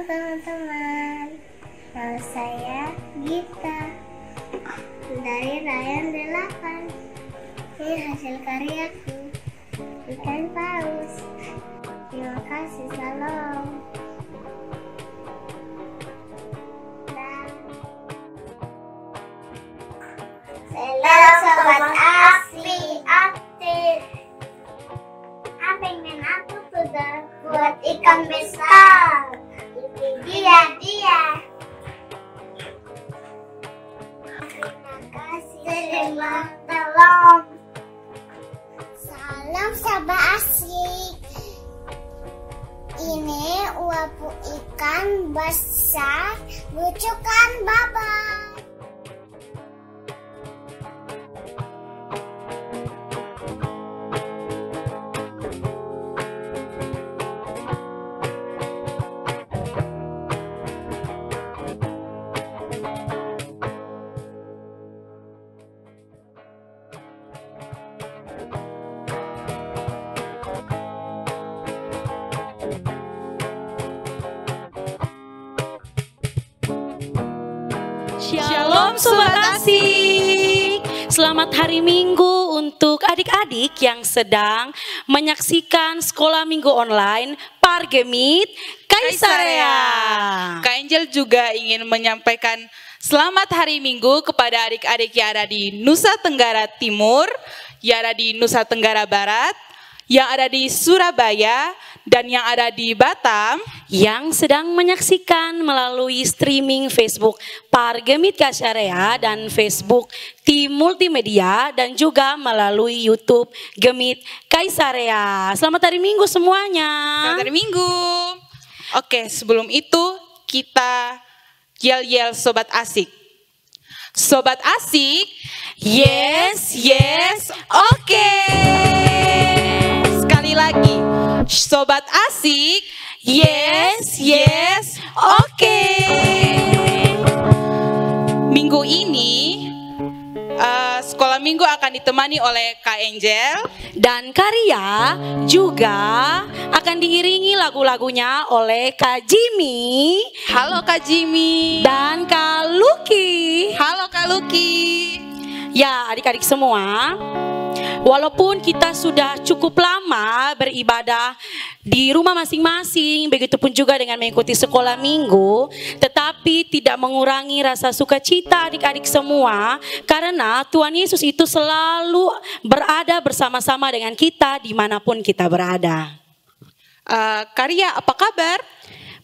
teman-teman, nama saya Gita dari Ryan 8. Ini hasil karyaku, ikan paus. Terima kasih, salam. Halo sobat asli aktif. Pengen aku sudah buat ikan besar. Dia. Terima kasih. Selamat malam. Salam sobat asli. Ini uap ikan besar, lucu kan, baba? Shalom Sobat Asik. Selamat hari Minggu untuk adik-adik yang sedang menyaksikan sekolah minggu online Pargemit Kaisarea. Kak Angel juga ingin menyampaikan selamat hari Minggu kepada adik-adik yang ada di Nusa Tenggara Timur, yang ada di Nusa Tenggara Barat, yang ada di Surabaya, dan yang ada di Batam, yang sedang menyaksikan melalui streaming Facebook Pargemit Kaisarea dan Facebook Tim Multimedia, dan juga melalui YouTube Gemit Kaisarea. Selamat hari Minggu semuanya. Selamat hari Minggu. Oke, sebelum itu kita yel-yel Sobat Asik. Sobat Asik, yes, oke. Sekali lagi, Sobat Asik, yes, oke. Minggu ini sekolah minggu akan ditemani oleh Kak Angel dan Karya, juga akan diiringi lagu-lagunya oleh Kak Jimmy. Halo Kak Jimmy. Dan Kak Lucky. Halo Kak Lucky. Ya, adik-adik semua, walaupun kita sudah cukup lama beribadah di rumah masing-masing, begitupun juga dengan mengikuti sekolah minggu, tetapi tidak mengurangi rasa sukacita adik-adik semua, karena Tuhan Yesus itu selalu berada bersama-sama dengan kita dimanapun kita berada. Karya, apa kabar?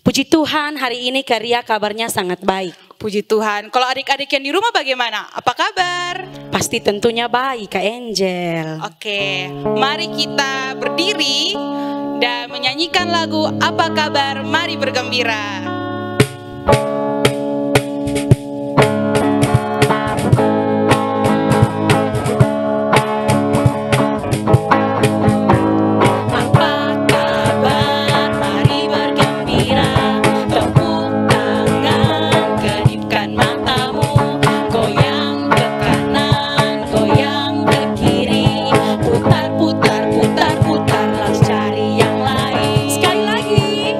Puji Tuhan, hari ini Karya kabarnya sangat baik. Puji Tuhan. Kalau adik-adik yang di rumah bagaimana? Apa kabar? Pasti tentunya baik, Kak Angel. Oke, mari kita berdiri dan menyanyikan lagu Apa Kabar, Mari Bergembira. Sekali lagi.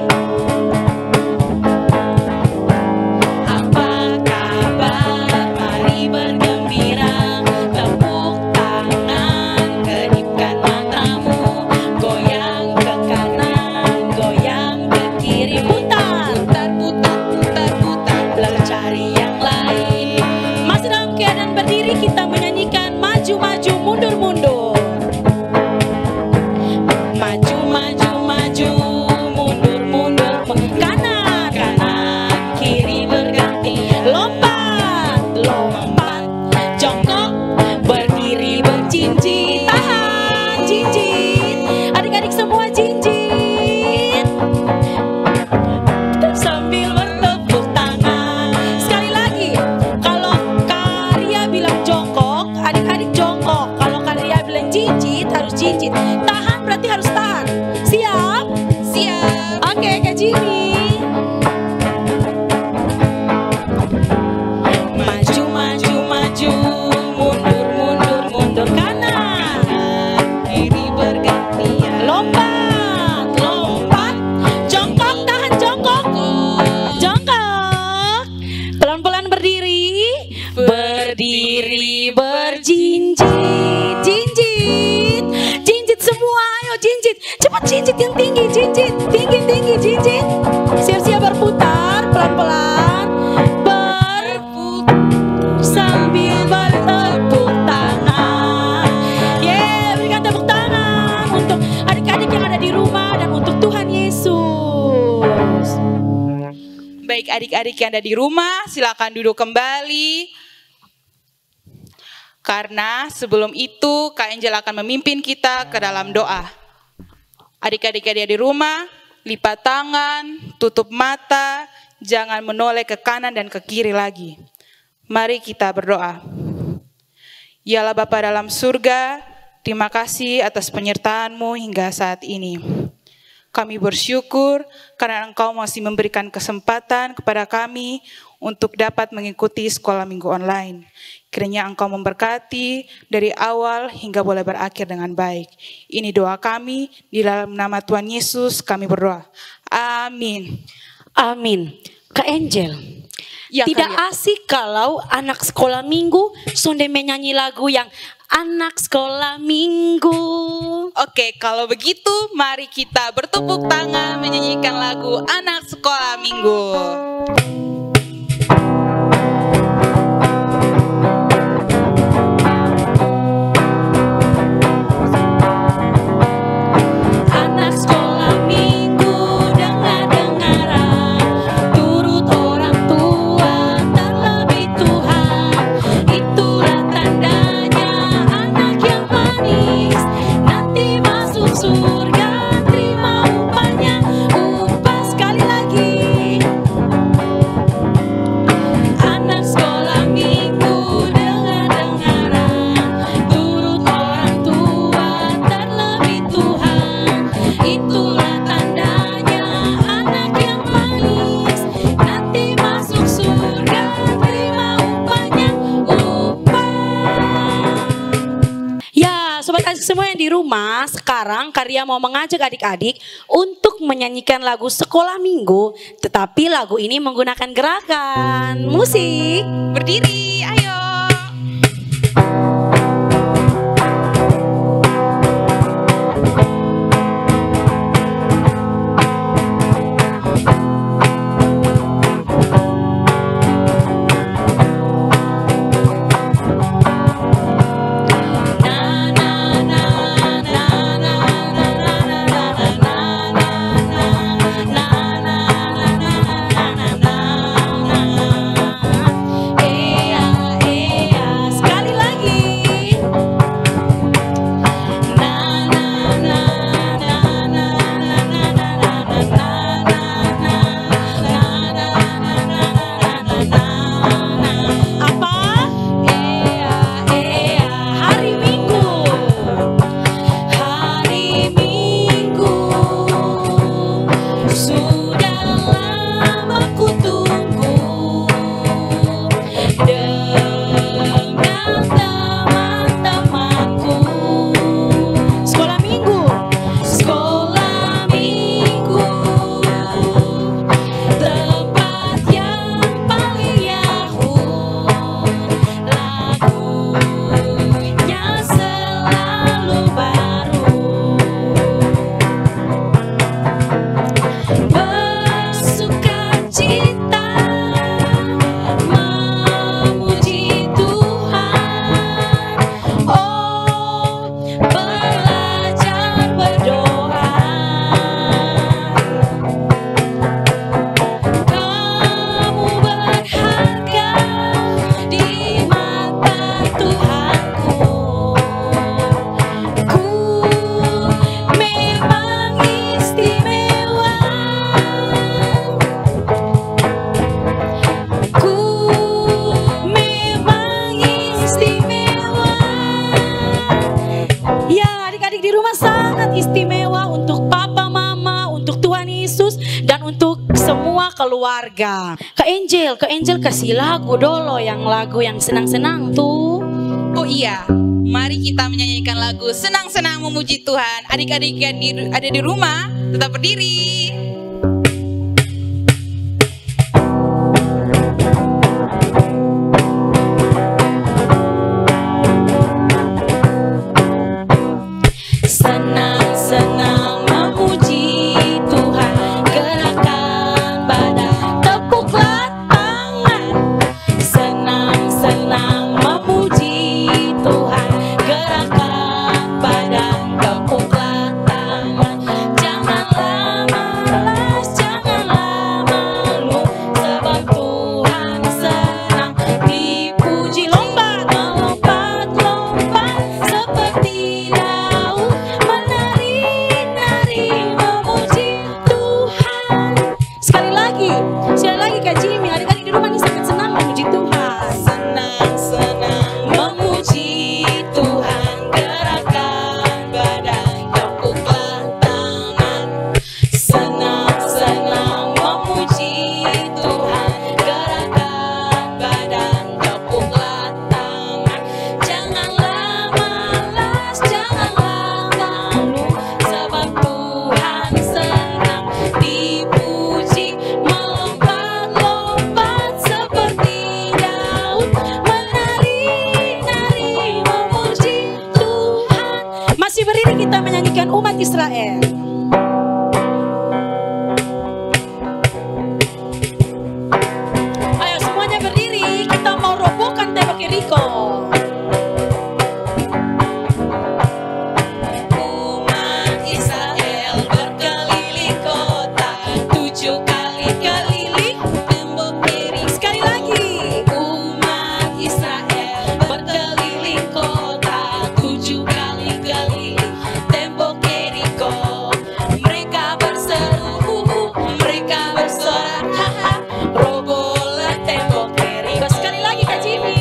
Jinjit yang tinggi, jinjit, tinggi, jinjit. Siap-siap berputar, pelan-pelan. Sambil bertepuk tangan. Berikan tepuk tangan untuk adik-adik yang ada di rumah dan untuk Tuhan Yesus. Baik adik-adik yang ada di rumah, silakan duduk kembali. Karena sebelum itu Kak Angel akan memimpin kita ke dalam doa. Adik-adik yang ada di rumah, lipat tangan, tutup mata, jangan menoleh ke kanan dan ke kiri lagi. Mari kita berdoa. Ya Allah Bapa dalam surga, terima kasih atas penyertaan-Mu hingga saat ini. Kami bersyukur karena Engkau masih memberikan kesempatan kepada kami untuk dapat mengikuti sekolah minggu online. Kiranya Engkau memberkati dari awal hingga boleh berakhir dengan baik. Ini doa kami, di dalam nama Tuhan Yesus kami berdoa. Amin. Amin. Kak Angel, Ya, tidak Kak, asik kalau anak sekolah minggu sonde menyanyi lagu yang anak sekolah minggu. Oke, kalau begitu mari kita bertepuk tangan menyanyikan lagu Anak Sekolah Minggu. Anak sekolah minggu dengar-dengaran, turut orang tua terlebih Tuhan. Itulah tandanya anak yang manis, nanti masuk surga terima upahnya. Upah sekali lagi. Anak sekolah minggu dengar-dengaran, turut orang tua terlebih Tuhan. Itulah tandanya anak yang manis, nanti masuk surga terima upahnya. Ya, sobat asik semua yang di rumah, sekarang Karya mau mengajak adik-adik untuk menyanyikan lagu sekolah minggu, tetapi lagu ini menggunakan gerakan musik. Berdiri, ayo. Sekali lagi. Apa? Hari Minggu. Hari Minggu sudah lama ku tunggu dengan teman-temanku. Sekolah minggu, sekolah minggu, tempat yang paling yahut, lagunya selalu baru. Bersukacita memuji Tuhan, oh belajar berdoa. Kamu berharga di mata Tuhanku. Ku memang istimewa. Ku memang istimewa. Ya, adik-adik di rumah sangat istimewa untuk papa, mama, untuk Tuhan Yesus, dan untuk semua keluarga. Kak Angel kasih lagu dulu, lagu yang senang-senang tuh. Oh iya, mari kita menyanyikan lagu Senang-senang Memuji Tuhan. Adik-adik yang ada di rumah, tetap berdiri. Senang-senang memuji Kak Jimmy. Adik-adik di rumah ini sangat senang memuji Tuhan. Senang-senang memuji Tuhan, gerakan badan, tepuklah tangan. Senang-senang memuji Tuhan, gerakan badan, tepuklah tangan. Janganlah malas, janganlah malu, sebab Tuhan senang dipuji. Melompat-lompat seperti Daud, menari-nari memuji Tuhan. Masih berdiri kita menyanyikan umat Israel. Ayo semuanya berdiri, kita mau robohkan tembok Yeriko. Umat Israel berkeliling kota, 7 kali keliling tembok Yeriko. Sekali lagi. Umat Israel berkeliling kota, 7 kali keliling tembok Yeriko. Mereka berseru, mereka bersorak, haha, robohlah tembok Yeriko. Sekali lagi Kak Jimmy.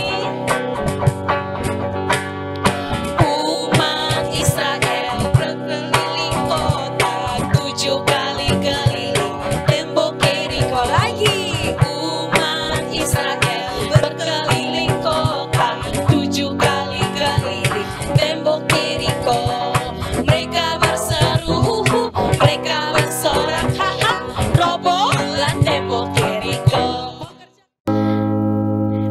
Umat Israel berkeliling kota, 7 kali keliling tembok Yeriko. Lagi. Umat Israel berkeliling kota, 7 kali keliling tembok Yeriko. Mereka berseru, mereka bersorak, haha, robohlah tembok Yeriko.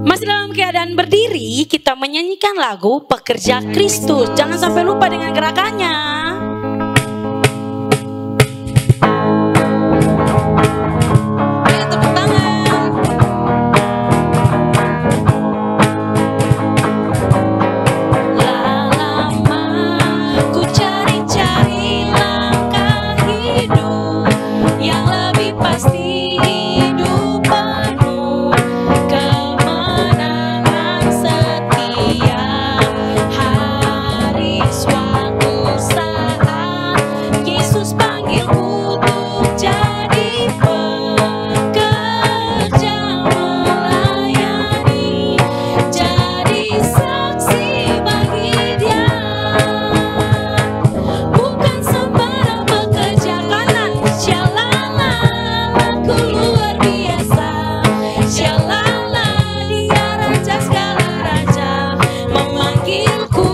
Masih dalam keadaan berdiri, kita menyanyikan lagu Pekerja Kristus. Jangan sampai lupa dengan gerakannya. Ayo tepuk tangan. Lama ku cari-cari langkah hidup yang lebih pasti, hidup penuh kemenangan setiap hari. Suatu saat Yesus panggilku untuk jadi pekerja melayani, jadi saksi bagi Dia. Bukan sembarang pekerja kanan, shalala, aku luar biasa. Shalala, Dia raja segala raja, memanggilku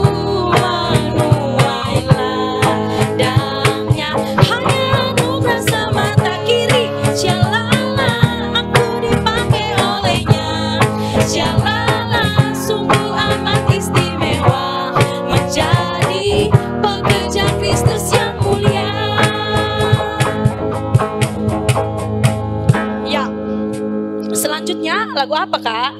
menuai ladangnya. Hanya anugerah semata kiri, shalala, aku dipakai olehnya. Shalala, sungguh amat istimewa, menjadi pekerja Kristus yang mulia. Ya. Selanjutnya lagu apa Kak?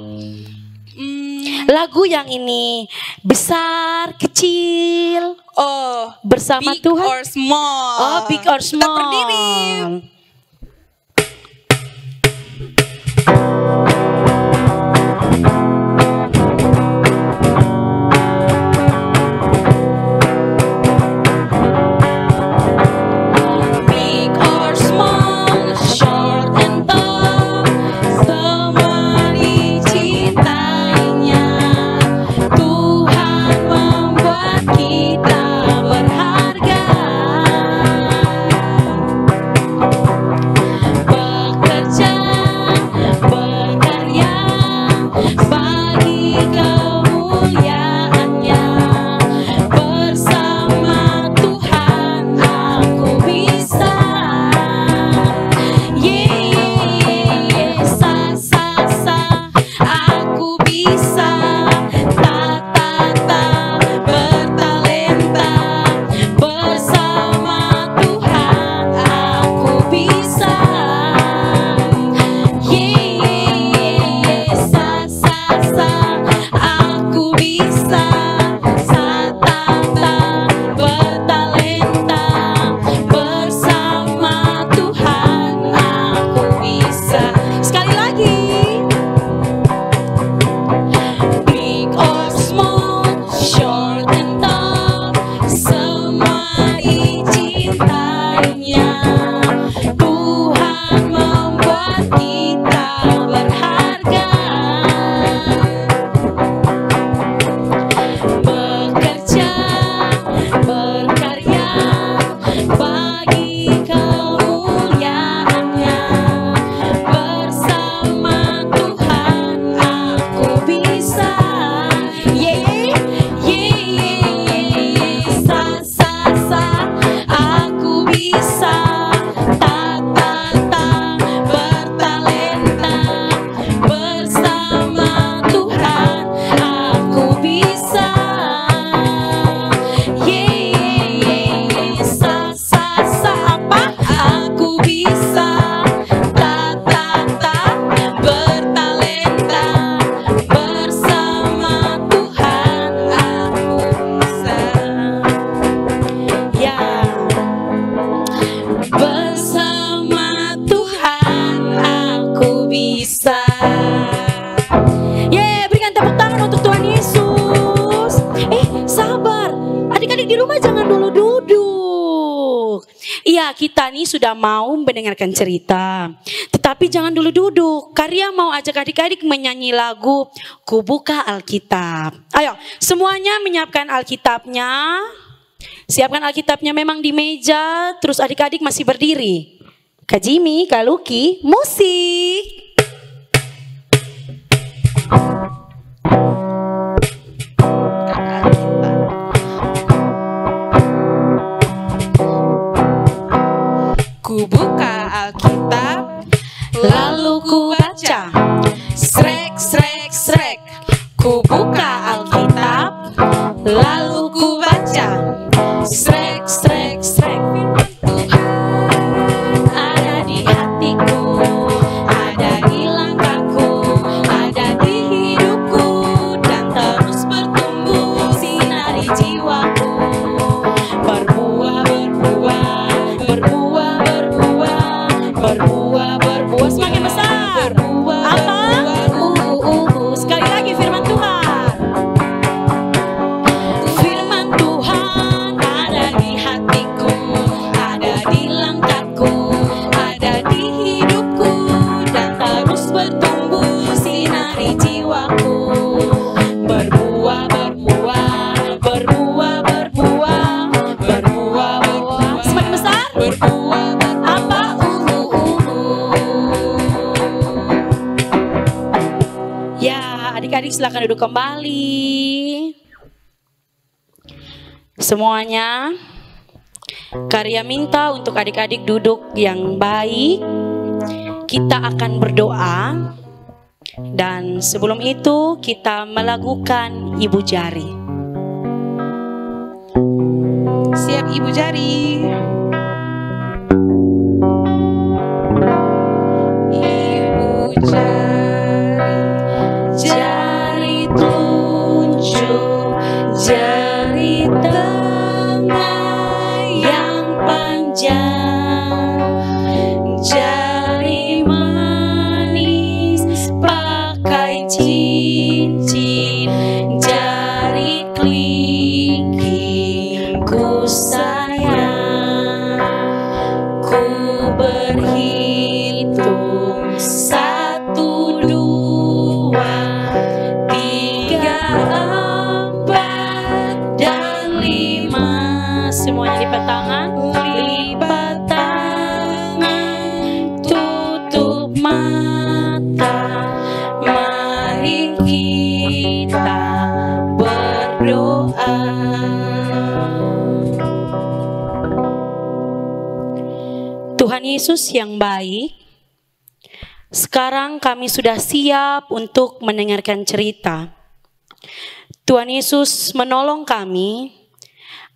Lagu yang ini besar, kecil, Oh, bersama big Tuhan. or small. Oh, big or Kita small. berdiri. Big or small, short and tall, semua dicintainya. Tuhan membuat kita berharga. kita nih sudah mau mendengarkan cerita. Tetapi jangan dulu duduk. Karya mau ajak adik-adik menyanyi lagu Ku Buka Alkitab. Ayo, semuanya menyiapkan Alkitabnya. Siapkan Alkitabnya memang di meja. Terus adik-adik masih berdiri. Kak Jimmy, Kak Luki, musik. Ku buka Alkitab, lalu ku baca. Srek, srek, srek. Ku buka Alkitab, lalu ku baca. Srek, srek, srek. Tuhan ada di hatiku, ada di langkahku, ada di hidupku, dan terus bertumbuh sinari jiwaku. Berbuah, berbuah, berbuah, berbuah, berbuah, berbuah semakin besar. Apa? Sekali lagi firman Tuhan. Firman Tuhan ada di hatiku, ada di langkahku, ada di hidupku, dan terus bertumbuh sinari jiwaku. Berbuah, berbuah, berbuah, berbuah, berbuah, berbuah semakin besar. Berbuah, apa? Ya, adik-adik silakan duduk kembali. Semuanya, Karya minta untuk adik-adik duduk yang baik. Kita akan berdoa. Dan sebelum itu kita melakukan ibu jari. Siap Ibu Jari. Ibu jari, Jari telunjuk, jari tengah yang panjang, jari manis pakai cincin, jari kelingking ku sayang. Ku berhitung 1, 2, 3, 4, dan 5. Semuanya lipat tangan. Lipat tangan, tutup mata. Mari kita berdoa. Tuhan Yesus yang baik, sekarang kami sudah siap untuk mendengarkan cerita. Tuhan Yesus menolong kami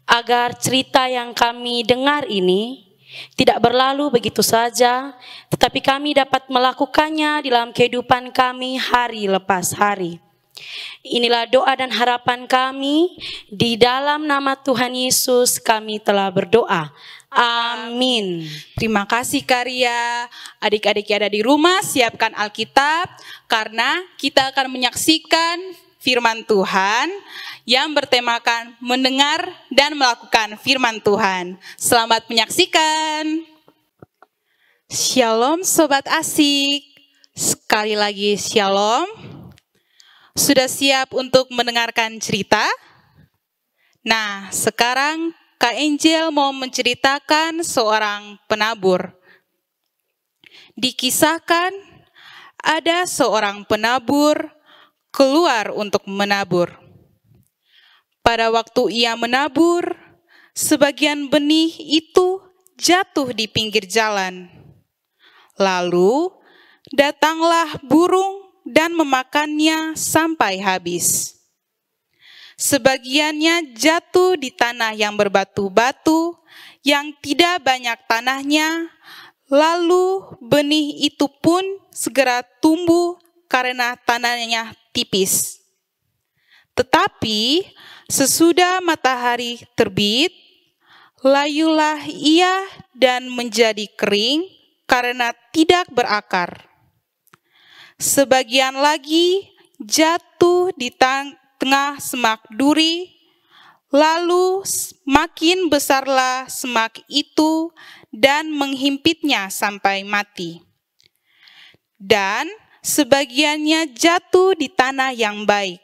agar cerita yang kami dengar ini tidak berlalu begitu saja, tetapi kami dapat melakukannya dalam kehidupan kami hari lepas hari. Inilah doa dan harapan kami, di dalam nama Tuhan Yesus kami telah berdoa. Amin. Terima kasih Karya. Adik-adik yang ada di rumah, siapkan Alkitab, karena kita akan menyaksikan firman Tuhan yang bertemakan mendengar dan melakukan firman Tuhan. Selamat menyaksikan. Shalom Sobat Asik. Sekali lagi Shalom. Sudah siap untuk mendengarkan cerita? Nah, sekarang Kak Angel mau menceritakan seorang penabur. Dikisahkan ada seorang penabur keluar untuk menabur. Pada waktu ia menabur, sebagian benih itu jatuh di pinggir jalan. Lalu datanglah burung dan memakannya sampai habis. Sebagiannya jatuh di tanah yang berbatu-batu, yang tidak banyak tanahnya, lalu benih itu pun segera tumbuh karena tanahnya tipis. Tetapi sesudah matahari terbit, layulah ia dan menjadi kering karena tidak berakar. Sebagian lagi jatuh di tengah semak duri, lalu makin besarlah semak itu dan menghimpitnya sampai mati. Dan sebagiannya jatuh di tanah yang baik.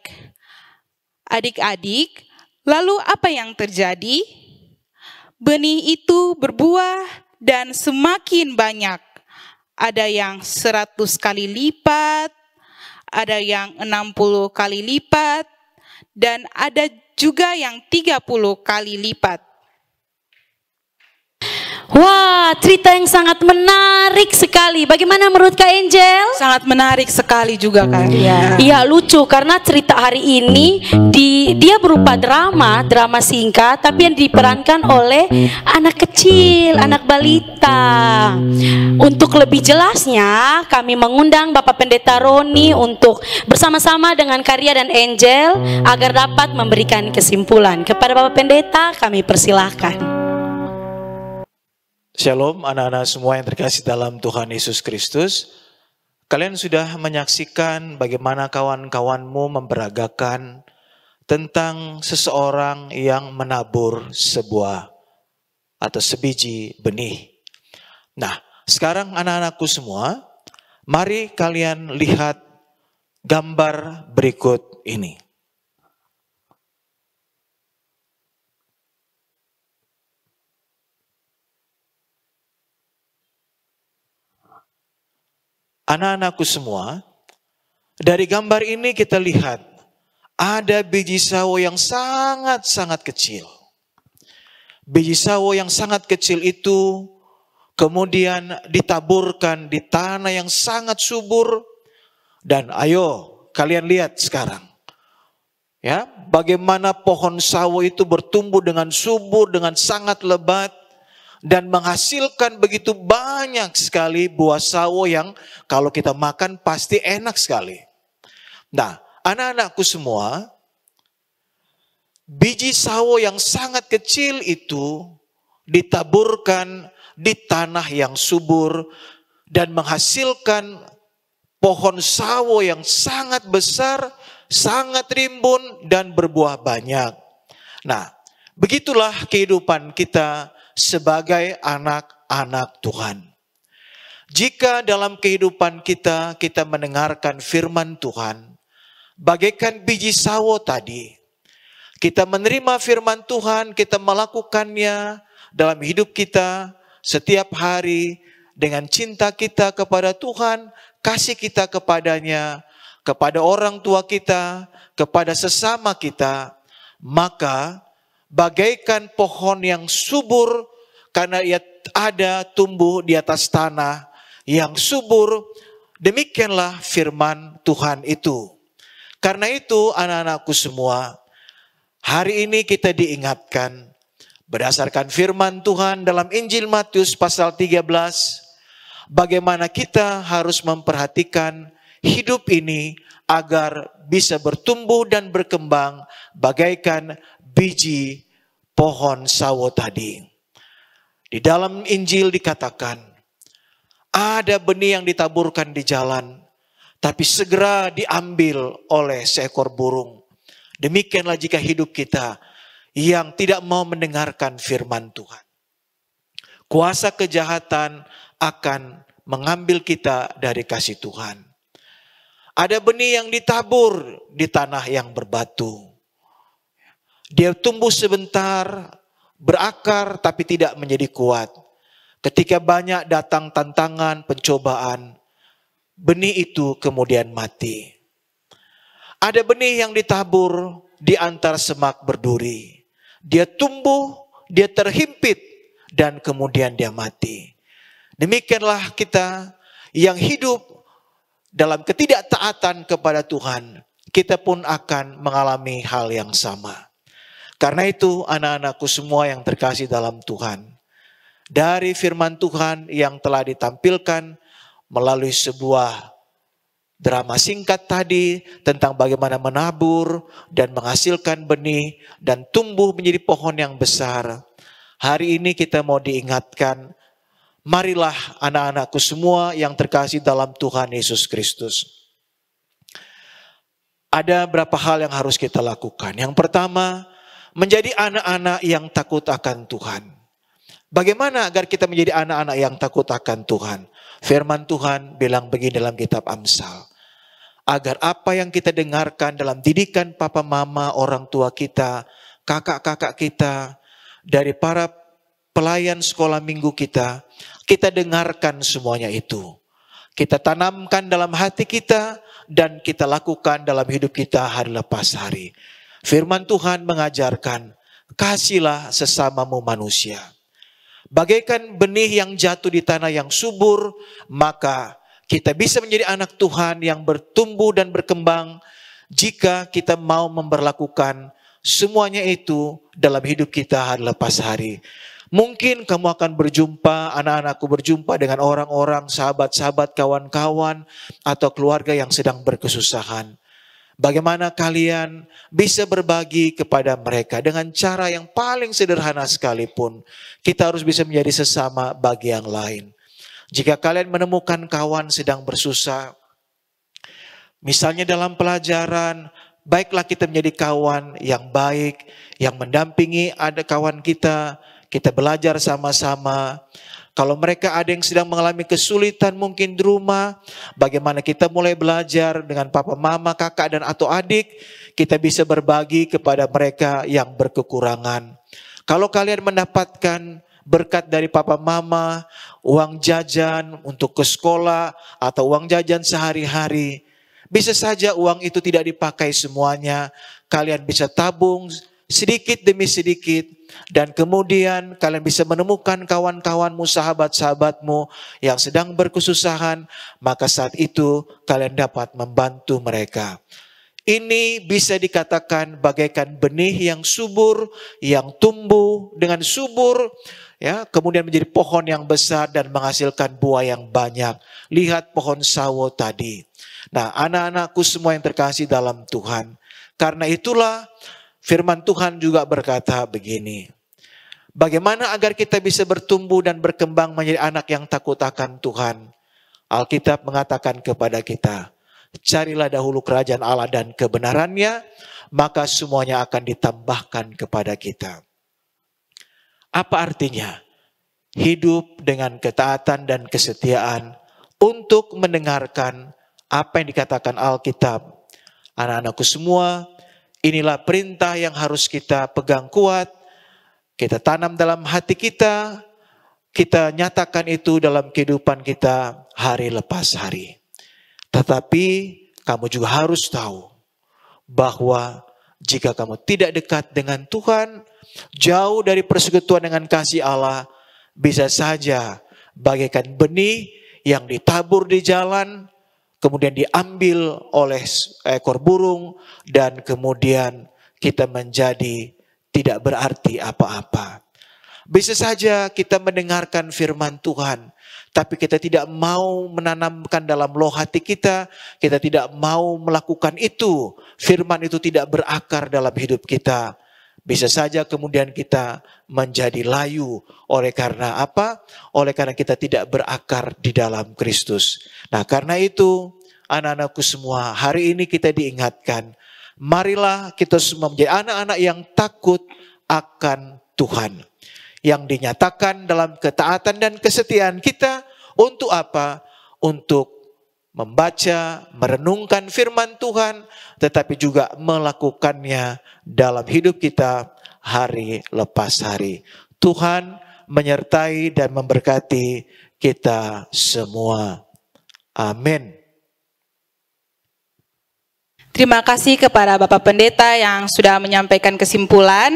Adik-adik, lalu apa yang terjadi? Benih itu berbuah dan semakin banyak. Ada yang 100 kali lipat, ada yang 60 kali lipat, dan ada juga yang 30 kali lipat. Wah, cerita yang sangat menarik sekali. Bagaimana menurut Kak Angel? Sangat menarik sekali juga Kak. Iya, lucu karena cerita hari ini dia berupa drama singkat, tapi yang diperankan oleh anak kecil, anak balita. Untuk lebih jelasnya, kami mengundang Bapak Pendeta Roni untuk bersama-sama dengan Karya dan Angel agar dapat memberikan kesimpulan. Kepada Bapak Pendeta, kami persilahkan. Shalom anak-anak semua yang terkasih dalam Tuhan Yesus Kristus. Kalian sudah menyaksikan bagaimana kawan-kawanmu memperagakan tentang seseorang yang menabur sebuah atau sebiji benih. Nah, sekarang anak-anakku semua, mari kalian lihat gambar berikut ini. Anak-anakku semua, dari gambar ini kita lihat ada biji sawo yang sangat-sangat kecil. Biji sawo yang sangat kecil itu kemudian ditaburkan di tanah yang sangat subur. Dan ayo kalian lihat sekarang, ya, bagaimana pohon sawo itu bertumbuh dengan subur, dengan sangat lebat. Dan menghasilkan begitu banyak sekali buah sawo yang kalau kita makan pasti enak sekali. Nah, anak-anakku semua, biji sawo yang sangat kecil itu ditaburkan di tanah yang subur dan menghasilkan pohon sawo yang sangat besar, sangat rimbun dan berbuah banyak. Nah, begitulah kehidupan kita sebagai anak-anak Tuhan. Jika dalam kehidupan kita mendengarkan firman Tuhan, bagaikan biji sawo tadi, kita menerima firman Tuhan, kita melakukannya dalam hidup kita setiap hari dengan cinta kita kepada Tuhan, kasih kita kepadanya, kepada orang tua kita, kepada sesama kita, maka bagaikan pohon yang subur karena ia ada tumbuh di atas tanah yang subur, demikianlah firman Tuhan itu. Karena itu anak-anakku semua, hari ini kita diingatkan berdasarkan firman Tuhan dalam Injil Matius pasal 13, bagaimana kita harus memperhatikan hidup ini agar bisa bertumbuh dan berkembang bagaikan biji pohon sawo tadi. Di dalam Injil dikatakan, ada benih yang ditaburkan di jalan, tapi segera diambil oleh seekor burung. Demikianlah jika hidup kita yang tidak mau mendengarkan firman Tuhan. Kuasa kejahatan akan mengambil kita dari kasih Tuhan. Ada benih yang ditabur di tanah yang berbatu. Dia tumbuh sebentar, berakar tapi tidak menjadi kuat. Ketika banyak datang tantangan, pencobaan, benih itu kemudian mati. Ada benih yang ditabur di antara semak berduri. Dia tumbuh, dia terhimpit, dan kemudian dia mati. Demikianlah kita yang hidup dalam ketidaktaatan kepada Tuhan, kita pun akan mengalami hal yang sama. Karena itu anak-anakku semua yang terkasih dalam Tuhan, dari firman Tuhan yang telah ditampilkan melalui sebuah drama singkat tadi tentang bagaimana menabur dan menghasilkan benih dan tumbuh menjadi pohon yang besar. Hari ini kita mau diingatkan, marilah anak-anakku semua yang terkasih dalam Tuhan Yesus Kristus. Ada beberapa hal yang harus kita lakukan. Yang pertama, menjadi anak-anak yang takut akan Tuhan. Bagaimana agar kita menjadi anak-anak yang takut akan Tuhan? Firman Tuhan bilang begini dalam kitab Amsal. Agar apa yang kita dengarkan dalam didikan papa mama, orang tua kita, kakak-kakak kita, dari para pelayan sekolah minggu kita dengarkan semuanya itu. Kita tanamkan dalam hati kita dan kita lakukan dalam hidup kita hari lepas hari. Firman Tuhan mengajarkan, kasihilah sesamamu manusia. Bagaikan benih yang jatuh di tanah yang subur, maka kita bisa menjadi anak Tuhan yang bertumbuh dan berkembang jika kita mau memperlakukan semuanya itu dalam hidup kita hari lepas hari. Mungkin kamu akan berjumpa, anak-anakku berjumpa dengan orang-orang, sahabat-sahabat, kawan-kawan, atau keluarga yang sedang berkesusahan. Bagaimana kalian bisa berbagi kepada mereka dengan cara yang paling sederhana sekalipun. Kita harus bisa menjadi sesama bagi yang lain. Jika kalian menemukan kawan sedang bersusah, misalnya dalam pelajaran, baiklah kita menjadi kawan yang baik, yang mendampingi ada kawan kita belajar sama-sama. Kalau mereka ada yang sedang mengalami kesulitan mungkin di rumah, bagaimana kita mulai belajar dengan papa, mama, kakak, dan atau adik, kita bisa berbagi kepada mereka yang berkekurangan. Kalau kalian mendapatkan berkat dari papa, mama, uang jajan untuk ke sekolah, atau uang jajan sehari-hari, bisa saja uang itu tidak dipakai semuanya, kalian bisa tabung sedikit demi sedikit, dan kemudian kalian bisa menemukan kawan-kawanmu, sahabat-sahabatmu yang sedang berkesusahan, maka saat itu kalian dapat membantu mereka. Ini bisa dikatakan bagaikan benih yang subur, yang tumbuh dengan subur, ya, kemudian menjadi pohon yang besar dan menghasilkan buah yang banyak. Lihat pohon sawo tadi. Nah, anak-anakku semua yang terkasih dalam Tuhan, karena itulah firman Tuhan juga berkata begini. Bagaimana agar kita bisa bertumbuh dan berkembang menjadi anak yang takut akan Tuhan? Alkitab mengatakan kepada kita, carilah dahulu kerajaan Allah dan kebenarannya, maka semuanya akan ditambahkan kepada kita. Apa artinya? Hidup dengan ketaatan dan kesetiaan untuk mendengarkan apa yang dikatakan Alkitab. Anak-anakku semua, inilah perintah yang harus kita pegang kuat, kita tanam dalam hati kita nyatakan itu dalam kehidupan kita hari lepas hari. Tetapi kamu juga harus tahu bahwa jika kamu tidak dekat dengan Tuhan, jauh dari persekutuan dengan kasih Allah, bisa saja bagaikan benih yang ditabur di jalan, kemudian diambil oleh ekor burung, dan kemudian kita menjadi tidak berarti apa-apa. Bisa saja kita mendengarkan firman Tuhan, tapi kita tidak mau menanamkan dalam loh hati kita tidak mau melakukan itu. Firman itu tidak berakar dalam hidup kita. Bisa saja kemudian kita menjadi layu. Oleh karena apa? Oleh karena kita tidak berakar di dalam Kristus. Nah, karena itu anak-anakku semua, hari ini kita diingatkan, marilah kita semua menjadi anak-anak yang takut akan Tuhan. Yang dinyatakan dalam ketaatan dan kesetiaan kita untuk apa? Untuk membaca, merenungkan firman Tuhan, tetapi juga melakukannya dalam hidup kita hari lepas hari. Tuhan menyertai dan memberkati kita semua. Amin. Terima kasih kepada Bapak Pendeta yang sudah menyampaikan kesimpulan.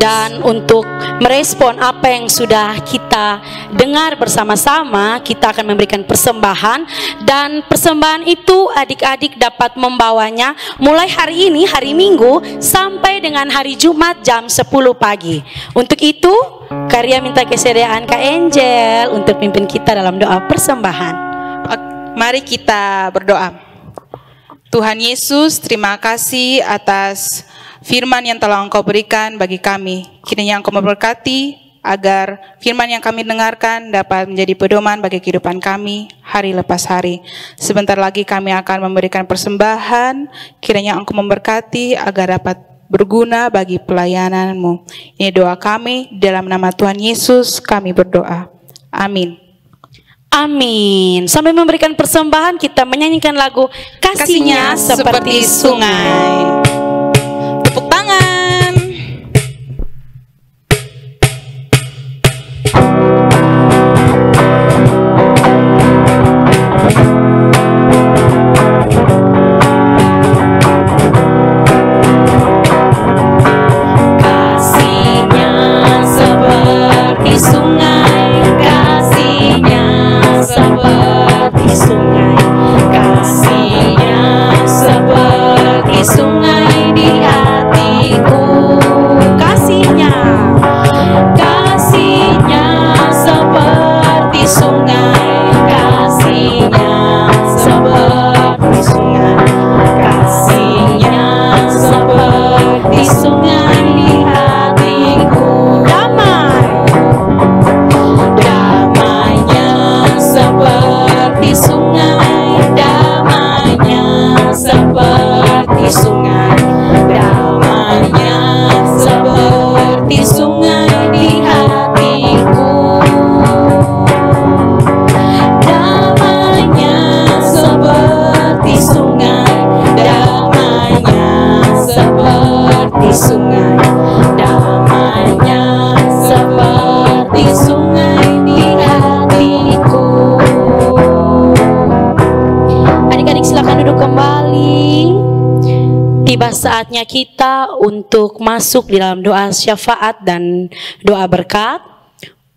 Dan untuk merespon apa yang sudah kita dengar bersama-sama, kita akan memberikan persembahan. Dan persembahan itu adik-adik dapat membawanya mulai hari ini, hari Minggu, sampai dengan hari Jumat jam 10 pagi. Untuk itu, Karya minta kesediaan Kak Angel untuk pimpin kita dalam doa persembahan. Mari kita berdoa. Tuhan Yesus, terima kasih atas firman yang telah Engkau berikan bagi kami. Kiranya Engkau memberkati agar firman yang kami dengarkan dapat menjadi pedoman bagi kehidupan kami hari lepas hari. Sebentar lagi kami akan memberikan persembahan. Kiranya Engkau memberkati agar dapat berguna bagi pelayanan-Mu. Ini doa kami, dalam nama Tuhan Yesus kami berdoa. Amin. Amin. Sambil memberikan persembahan, kita menyanyikan lagu Kasihnya Seperti Sungai. Tepuk tangan. Kasihnya seperti sungai, kasihnya seperti sungai, kasihnya seperti sungai di hatiku. Kasihnya, kasihnya seperti sungai, kasihnya seperti sungai, kasihnya seperti sungai di hatiku. Damai, damainya seperti sungai, damainya seperti sungai, damainya seperti sungai di hatiku. Damainya seperti sungai, damainya seperti sungai, damainya seperti sungai di hatiku. Adik-adik silakan duduk kembali. Tiba saatnya kita untuk masuk di dalam doa syafaat dan doa berkat.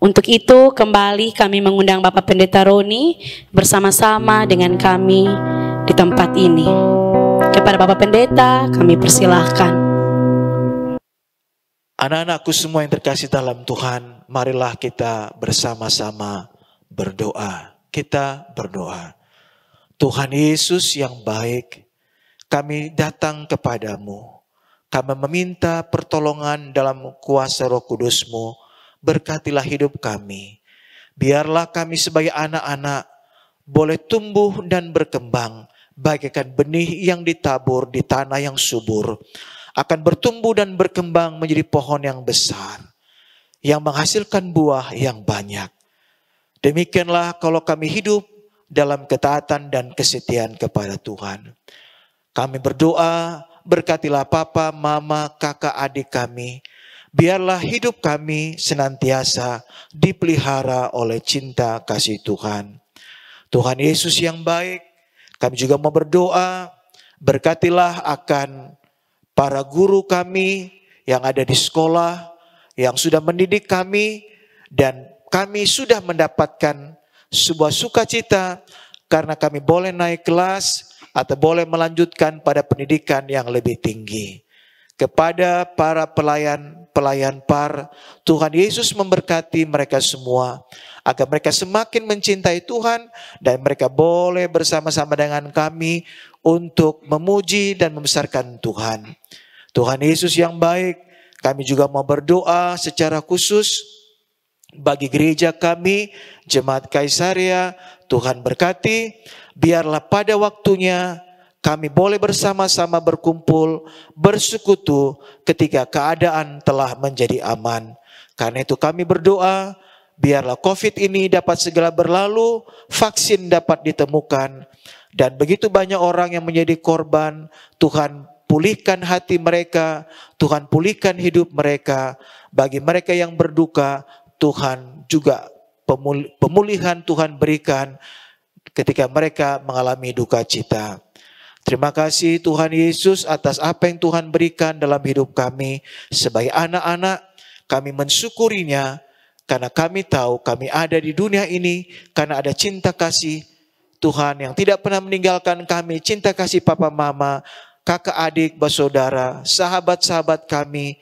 Untuk itu kembali kami mengundang Bapak Pendeta Roni bersama-sama dengan kami di tempat ini. Kepada Bapak Pendeta kami persilahkan. Anak-anakku semua yang terkasih dalam Tuhan, marilah kita bersama-sama berdoa. Kita berdoa. Tuhan Yesus yang baik, kami datang kepadamu. Kami meminta pertolongan dalam kuasa Roh Kudus-Mu. Berkatilah hidup kami. Biarlah kami sebagai anak-anak boleh tumbuh dan berkembang bagaikan benih yang ditabur di tanah yang subur. Akan bertumbuh dan berkembang menjadi pohon yang besar, yang menghasilkan buah yang banyak. Demikianlah kalau kami hidup dalam ketaatan dan kesetiaan kepada Tuhan. Kami berdoa, berkatilah papa, mama, kakak, adik kami. Biarlah hidup kami senantiasa dipelihara oleh cinta kasih Tuhan. Tuhan Yesus yang baik, kami juga mau berdoa, berkatilah akan para guru kami yang ada di sekolah, yang sudah mendidik kami, dan kami sudah mendapatkan sebuah sukacita karena kami boleh naik kelas atau boleh melanjutkan pada pendidikan yang lebih tinggi. Kepada para pelayan par, Tuhan Yesus memberkati mereka semua agar mereka semakin mencintai Tuhan dan mereka boleh bersama-sama dengan kami untuk memuji dan membesarkan Tuhan. Tuhan Yesus yang baik, kami juga mau berdoa secara khusus bagi gereja kami, Jemaat Kaisaria. Tuhan berkati, biarlah pada waktunya kami boleh bersama-sama berkumpul, bersekutu ketika keadaan telah menjadi aman. Karena itu kami berdoa, biarlah COVID ini dapat segera berlalu, vaksin dapat ditemukan, dan begitu banyak orang yang menjadi korban. Tuhan pulihkan hati mereka, Tuhan pulihkan hidup mereka. Bagi mereka yang berduka, Tuhan juga pemulihan Tuhan berikan ketika mereka mengalami duka cita. Terima kasih Tuhan Yesus atas apa yang Tuhan berikan dalam hidup kami. Sebagai anak-anak, kami mensyukurinya karena kami tahu kami ada di dunia ini karena ada cinta kasih Tuhan yang tidak pernah meninggalkan kami. Cinta kasih papa mama, kakak adik, bersaudara, sahabat-sahabat kami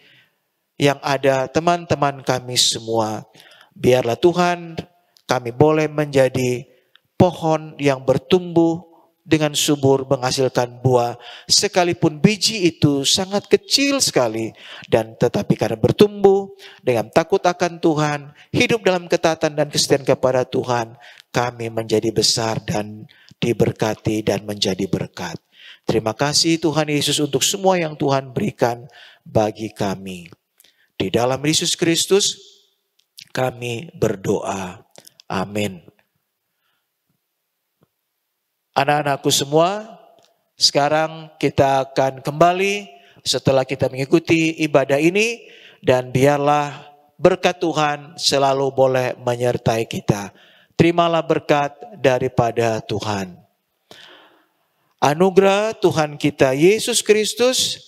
yang ada, teman-teman kami semua. Biarlah Tuhan kami boleh menjadi pohon yang bertumbuh dengan subur menghasilkan buah, sekalipun biji itu sangat kecil sekali, dan tetapi karena bertumbuh dengan takut akan Tuhan, hidup dalam ketaatan dan kesetiaan kepada Tuhan, kami menjadi besar dan diberkati dan menjadi berkat. Terima kasih Tuhan Yesus untuk semua yang Tuhan berikan bagi kami. Di dalam Yesus Kristus kami berdoa. Amin. Anak-anakku semua, sekarang kita akan kembali setelah kita mengikuti ibadah ini, dan biarlah berkat Tuhan selalu boleh menyertai kita. Terimalah berkat daripada Tuhan. Anugerah Tuhan kita Yesus Kristus,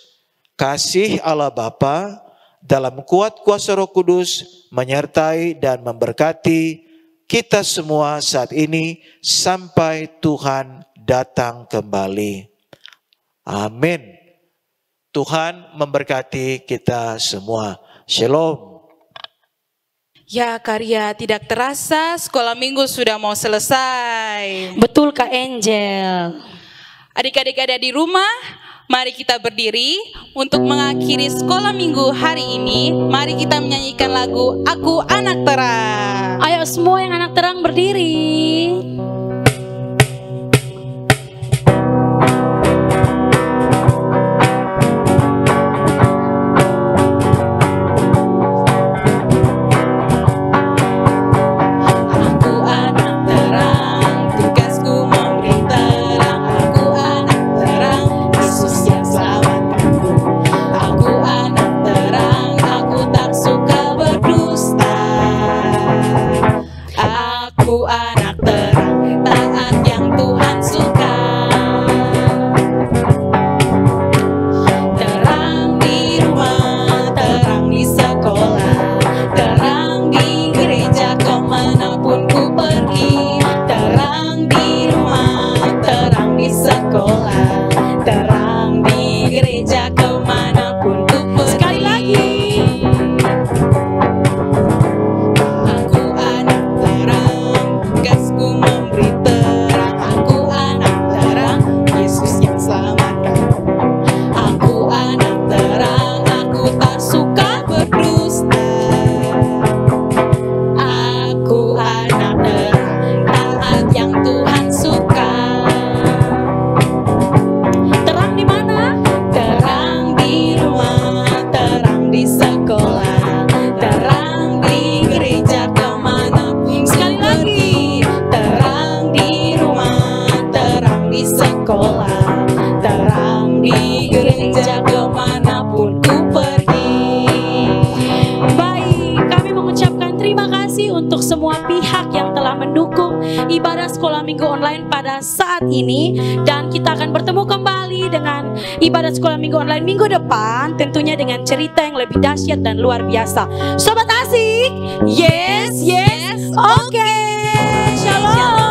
kasih Allah Bapa, dalam kuat kuasa Roh Kudus menyertai dan memberkati kita semua saat ini sampai Tuhan datang kembali. Amin. Tuhan memberkati kita semua. Shalom. Ya, Karya, tidak terasa sekolah minggu sudah mau selesai. Betul Kak Angel. Adik-adik ada di rumah, mari kita berdiri untuk mengakhiri sekolah minggu hari ini. Mari kita menyanyikan lagu Aku Anak Terang. Ayo semua yang anak terang berdiri. Ibadah sekolah minggu online pada saat ini, dan kita akan bertemu kembali dengan ibadah sekolah minggu online minggu depan, tentunya dengan cerita yang lebih dahsyat dan luar biasa. Sobat asik, yes, oke, shalom.